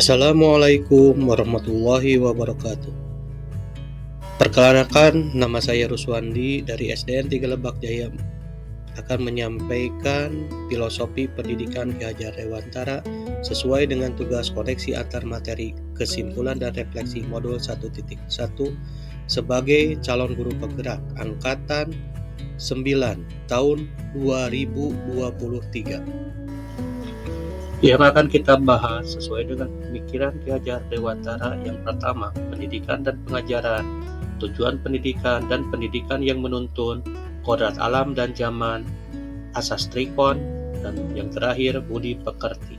Assalamualaikum warahmatullahi wabarakatuh. Perkenalkan, nama saya Ruswandi dari SDN 3 Lebak Jaya akan menyampaikan filosofi pendidikan Ki Hajar Dewantara sesuai dengan tugas koneksi antar materi, kesimpulan dan refleksi modul 1.1 sebagai calon guru penggerak angkatan 9 tahun 2023. Yang akan kita bahas sesuai dengan pemikiran Ki Hajar Dewantara yang pertama, pendidikan dan pengajaran, tujuan pendidikan dan pendidikan yang menuntun, kodrat alam dan zaman, asas trikon, dan yang terakhir budi pekerti.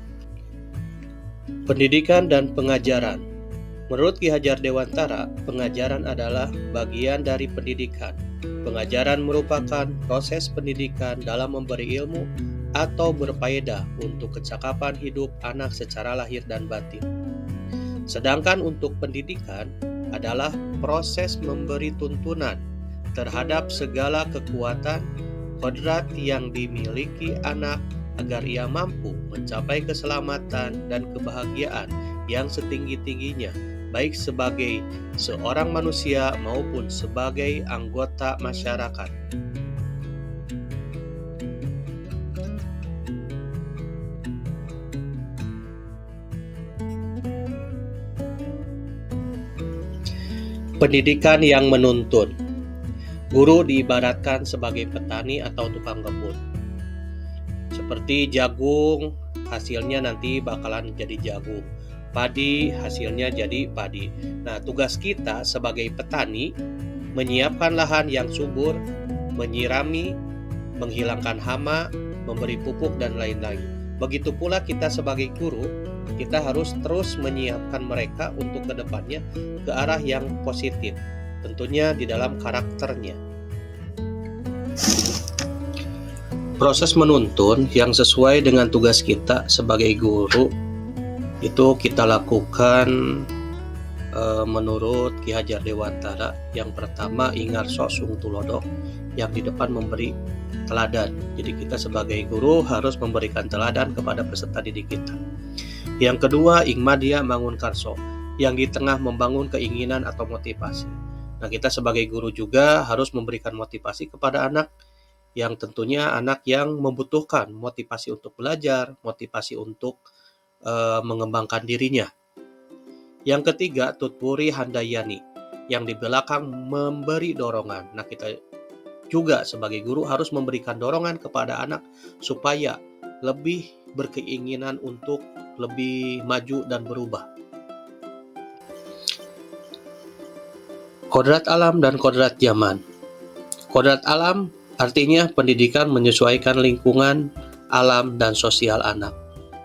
Pendidikan dan pengajaran. Menurut Ki Hajar Dewantara, pengajaran adalah bagian dari pendidikan. Pengajaran merupakan proses pendidikan dalam memberi ilmu atau berfaedah untuk kecakapan hidup anak secara lahir dan batin. Sedangkan untuk pendidikan adalah proses memberi tuntunan terhadap segala kekuatan, kodrat yang dimiliki anak agar ia mampu mencapai keselamatan dan kebahagiaan yang setinggi-tingginya, baik sebagai seorang manusia maupun sebagai anggota masyarakat. Pendidikan yang menuntun. Guru diibaratkan sebagai petani atau tukang kebun. Seperti jagung, hasilnya nanti bakalan jadi jagung. Padi, hasilnya jadi padi. Nah, tugas kita sebagai petani menyiapkan lahan yang subur, menyirami, menghilangkan hama, memberi pupuk dan lain-lain. Begitu pula kita sebagai guru, kita harus terus menyiapkan mereka untuk kedepannya ke arah yang positif, tentunya di dalam karakternya. Proses menuntun yang sesuai dengan tugas kita sebagai guru itu kita lakukan menurut Ki Hajar Dewantara. Yang pertama, ingarso sung tulodo, yang di depan memberi teladan. Jadi kita sebagai guru harus memberikan teladan kepada peserta didik kita. Yang kedua, ingmadia mangun karso, yang di tengah membangun keinginan atau motivasi. Nah, kita sebagai guru juga harus memberikan motivasi kepada anak, yang tentunya anak yang membutuhkan motivasi untuk belajar, motivasi untuk mengembangkan dirinya. Yang ketiga, tutpuri handayani, yang di belakang memberi dorongan. Nah, kita juga sebagai guru harus memberikan dorongan kepada anak supaya lebih berkeinginan untuk lebih maju dan berubah. Kodrat alam dan kodrat zaman. Kodrat alam artinya pendidikan menyesuaikan lingkungan, alam, dan sosial anak.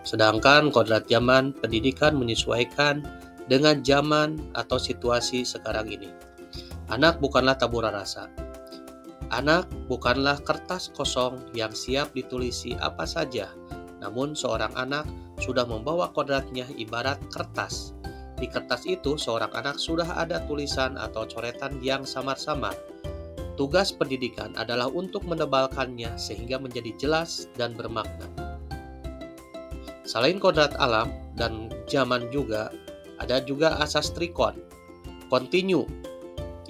Sedangkan kodrat zaman, pendidikan menyesuaikan dengan zaman atau situasi sekarang ini. Anak bukanlah tabura rasa. Anak bukanlah kertas kosong yang siap ditulisi apa saja, namun seorang anak sudah membawa kodratnya ibarat kertas. Di kertas itu seorang anak sudah ada tulisan atau coretan yang samar-samar. Tugas pendidikan adalah untuk menebalkannya sehingga menjadi jelas dan bermakna. Selain kodrat alam dan zaman juga, ada juga asas trikon. Continue.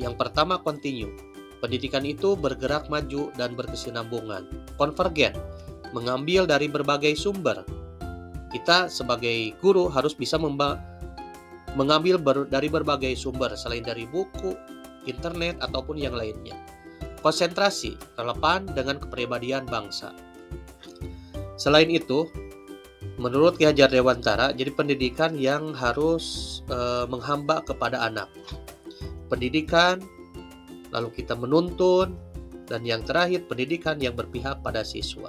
Yang pertama, continue. Pendidikan itu bergerak maju dan berkesinambungan. Konvergen, mengambil dari berbagai sumber. Kita sebagai guru harus bisa mengambil dari berbagai sumber selain dari buku, internet, ataupun yang lainnya. Konsentrasi, relevan dengan kepribadian bangsa. Selain itu, menurut Ki Hajar Dewantara, jadi pendidikan yang harus menghamba kepada anak. Pendidikan, lalu kita menuntun, dan yang terakhir pendidikan yang berpihak pada siswa.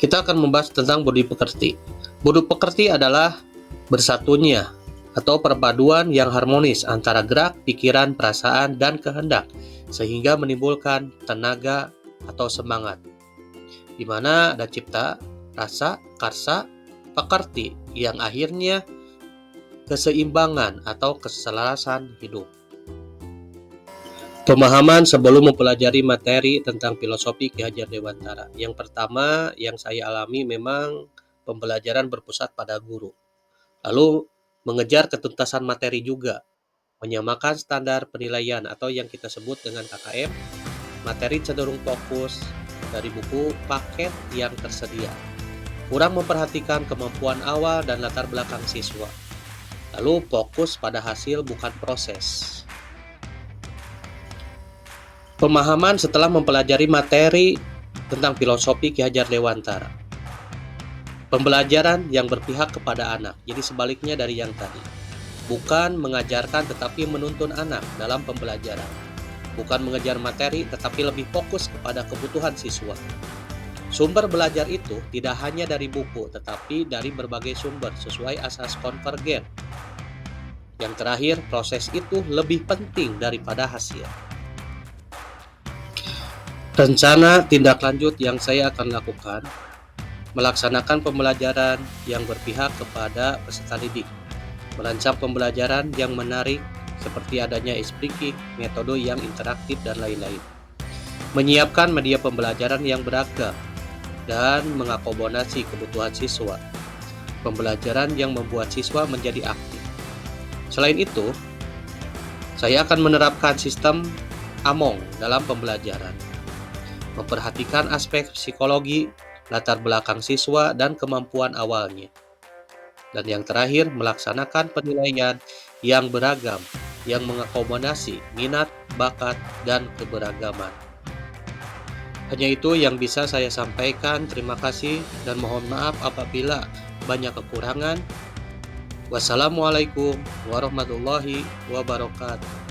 Kita akan membahas tentang budi pekerti. Budi pekerti adalah bersatunya atau perpaduan yang harmonis antara gerak, pikiran, perasaan, dan kehendak sehingga menimbulkan tenaga atau semangat, di mana ada cipta, rasa, karsa, pekerti yang akhirnya keseimbangan atau keselarasan hidup. Pemahaman sebelum mempelajari materi tentang filosofi Ki Hajar Dewantara. Yang pertama yang saya alami memang pembelajaran berpusat pada guru. Lalu mengejar ketuntasan materi juga, menyamakan standar penilaian atau yang kita sebut dengan KKM. Materi cenderung fokus dari buku paket yang tersedia. Kurang memperhatikan kemampuan awal dan latar belakang siswa. Lalu fokus pada hasil bukan proses. Pemahaman setelah mempelajari materi tentang filosofi Ki Hajar Dewantara. Pembelajaran yang berpihak kepada anak, jadi sebaliknya dari yang tadi. Bukan mengajarkan tetapi menuntun anak dalam pembelajaran. Bukan mengejar materi tetapi lebih fokus kepada kebutuhan siswa. Sumber belajar itu tidak hanya dari buku tetapi dari berbagai sumber sesuai asas konvergen. Yang terakhir, proses itu lebih penting daripada hasil. Rencana tindak lanjut yang saya akan lakukan, melaksanakan pembelajaran yang berpihak kepada peserta didik, merancang pembelajaran yang menarik seperti adanya e-speaking, metode yang interaktif, dan lain-lain. Menyiapkan media pembelajaran yang beragam dan mengakomodasi kebutuhan siswa. Pembelajaran yang membuat siswa menjadi aktif. Selain itu, saya akan menerapkan sistem AMONG dalam pembelajaran. Memperhatikan aspek psikologi, latar belakang siswa, dan kemampuan awalnya. Dan yang terakhir, melaksanakan penilaian yang beragam, yang mengakomodasi minat, bakat, dan keberagaman. Hanya itu yang bisa saya sampaikan. Terima kasih dan mohon maaf apabila banyak kekurangan. Wassalamualaikum warahmatullahi wabarakatuh.